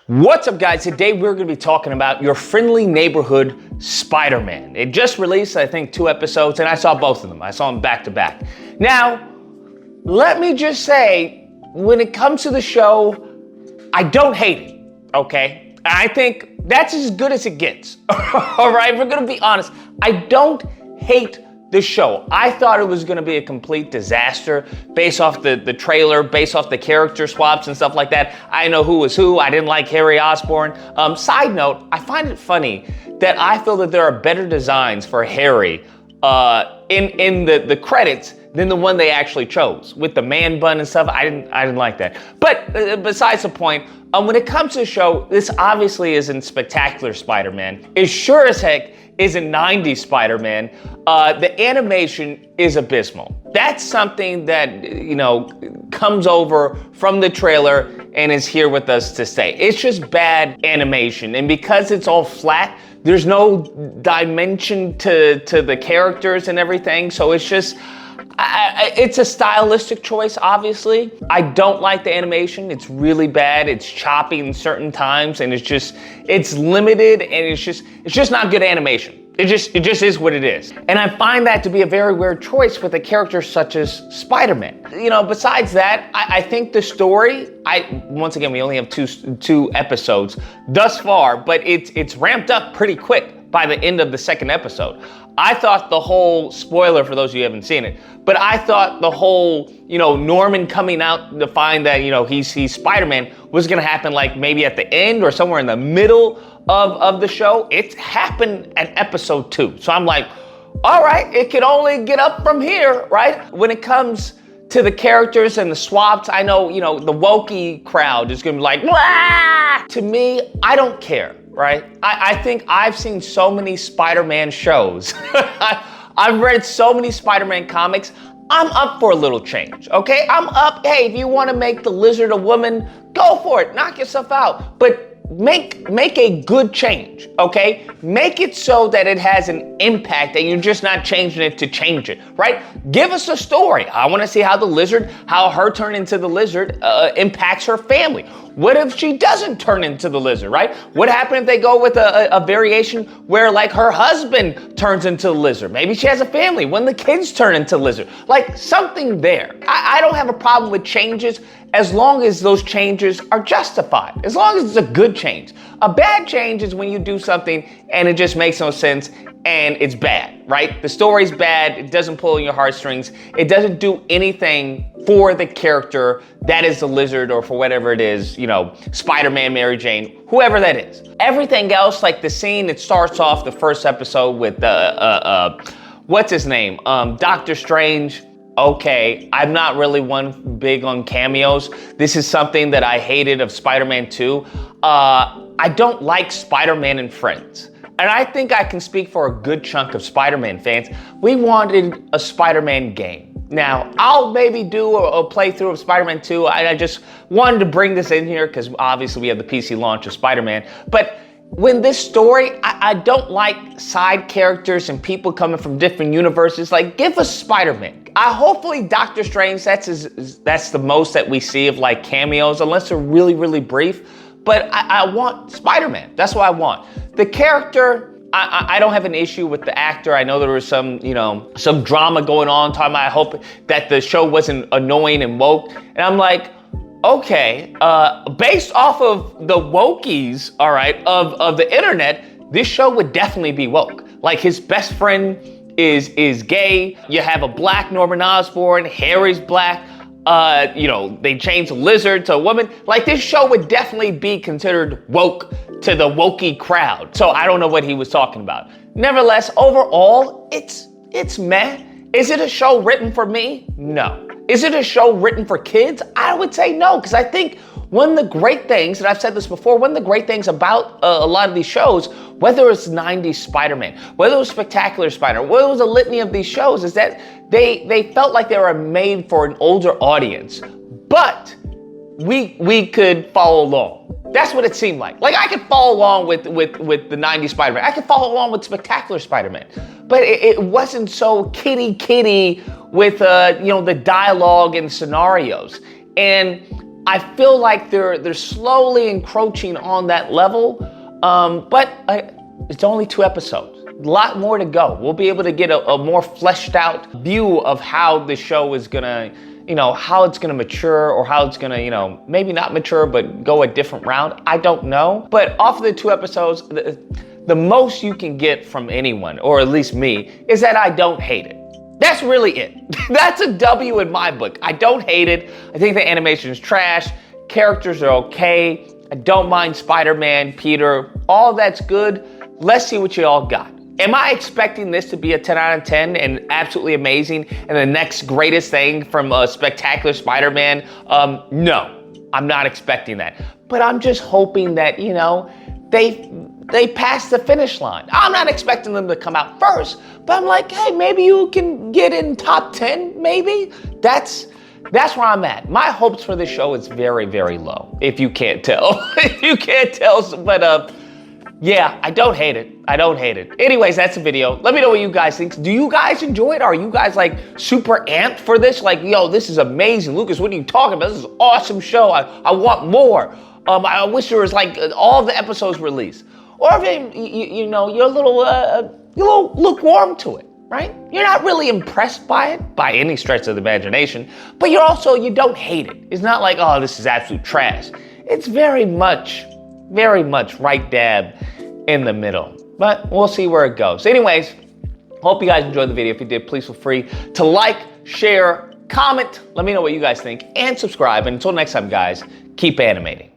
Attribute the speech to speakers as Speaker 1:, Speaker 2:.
Speaker 1: What's up, guys? Today we're going to be talking about your friendly neighborhood Spider-Man. It just released, I think, 2 episodes, and I saw both of them. I saw them back to back. Now, let me just say, when it comes to the show, I don't hate it, okay? I think that's as good as it gets, all right? We're going to be honest. I don't hate the show. I thought it was going to be a complete disaster based off the trailer, based off the character swaps and stuff like that. I know who was who. I didn't like Harry Osborn. Side note, I find it funny that I feel that there are better designs for Harry in the credits than the one they actually chose with the man bun and stuff. I didn't like that. But besides the point, when it comes to the show, this obviously isn't Spectacular Spider-Man. It sure as heck isn't 90s Spider-Man. The animation is abysmal. That's something that, comes over from the trailer and is here with us to stay. It's just bad animation. And because it's all flat, there's no dimension to the characters and everything. So it's just, it's a stylistic choice, obviously. I don't like the animation. It's really bad. It's choppy in certain times, and it's limited, and it's just not good animation. It just is what it is. And I find that to be a very weird choice with a character such as Spider-Man. Besides that, I think the story, once again, we only have two episodes thus far, but it's ramped up pretty quick by the end of the second episode. I thought the whole, spoiler for those of you who haven't seen it, but I thought the whole, Norman coming out to find that, he's Spider-Man was gonna happen like maybe at the end or somewhere in the middle of the show. It happened at episode 2. So I'm like, all right, it can only get up from here, right? When it comes to the characters and the swaps, I know, the wokey crowd is gonna be like, wah! To me, I don't care. Right? I think I've seen so many Spider-Man shows. I've read so many Spider-Man comics. I'm up for a little change, okay? I'm up. Hey, if you want to make the Lizard a woman, go for it. Knock yourself out. But make a good change, okay? Make it so that it has an impact and you're just not changing it to change it, right? Give us a story. I want to see how how her turn into the Lizard impacts her family. What if she doesn't turn into the Lizard, right? What happens if they go with a variation where like her husband turns into the Lizard? Maybe she has a family when the kids turn into Lizard. Like something there. I don't have a problem with changes as long as those changes are justified, as long as it's a good change. A bad change is when you do something and it just makes no sense and it's bad, right? The story's bad, it doesn't pull in your heartstrings, it doesn't do anything for the character that is the Lizard or for whatever it is, Spider-Man, Mary Jane, whoever that is. Everything else, like the scene, it starts off the first episode with what's his name? Doctor Strange. Okay, I'm not really one big on cameos. This is something that I hated of Spider-Man 2. I don't like Spider-Man and Friends. And I think I can speak for a good chunk of Spider-Man fans. We wanted a Spider-Man game. Now, I'll maybe do a playthrough of Spider-Man 2. I just wanted to bring this in here because obviously we have the PC launch of Spider-Man. But when this story, I don't like side characters and people coming from different universes. Like, give us Spider-Man. Hopefully Doctor Strange, that's the most that we see of like cameos, unless they're really, really brief. But I want Spider-Man. That's what I want. The character, I don't have an issue with the actor. I know there was some drama going on, talking about I hope that the show wasn't annoying and woke. And I'm like, okay, based off of the wokies, all right, of the internet, this show would definitely be woke. Like his best friend is gay. You have a black Norman Osborn. Harry's black. They changed Lizard to a woman. Like this show would definitely be considered woke to the wokey crowd. So I don't know what he was talking about. Nevertheless, overall, it's meh. Is it a show written for me? No. Is it a show written for kids? I would say no, because I think one of the great things, and I've said this before, one of the great things about a lot of these shows, whether it's 90s Spider-Man, whether it was Spectacular Spider-Man, whether it was a litany of these shows, is that they felt like they were made for an older audience, but we could follow along. That's what it seemed like. Like I could follow along with the 90s Spider-Man. I could follow along with Spectacular Spider-Man. But it wasn't so kitty with the dialogue and scenarios. And I feel like they're slowly encroaching on that level, but it's only 2 episodes. A lot more to go. We'll be able to get a more fleshed out view of how the show is gonna, how it's gonna mature, or how it's gonna, maybe not mature, but go a different route. I don't know. But off of the 2 episodes, the most you can get from anyone, or at least me, is that I don't hate it. That's really it. That's a W in my book. I don't hate it. I think the animation is trash. Characters are okay. I don't mind Spider-Man, Peter. All that's good. Let's see what you all got. Am I expecting this to be a 10 out of 10 and absolutely amazing and the next greatest thing from a spectacular Spider-Man? No, I'm not expecting that. But I'm just hoping that, they pass the finish line. I'm not expecting them to come out first, but I'm like, hey, maybe you can get in top 10, maybe? That's where I'm at. My hopes for this show is very, very low, if you can't tell. If you can't tell, but yeah, I don't hate it. I don't hate it. Anyways, that's the video. Let me know what you guys think. Do you guys enjoy it? Are you guys like super amped for this? Like, yo, this is amazing. Lucas, what are you talking about? This is an awesome show. I want more. I wish there was like all the episodes released. Or if you're a little lukewarm to it, right? You're not really impressed by it by any stretch of the imagination, but you don't hate it. It's not like, oh, this is absolute trash. It's very much right dab in the middle, but we'll see where it goes. Anyways, hope you guys enjoyed the video. If you did, please feel free to like, share, comment, let me know what you guys think, and subscribe. And until next time, guys, keep animating.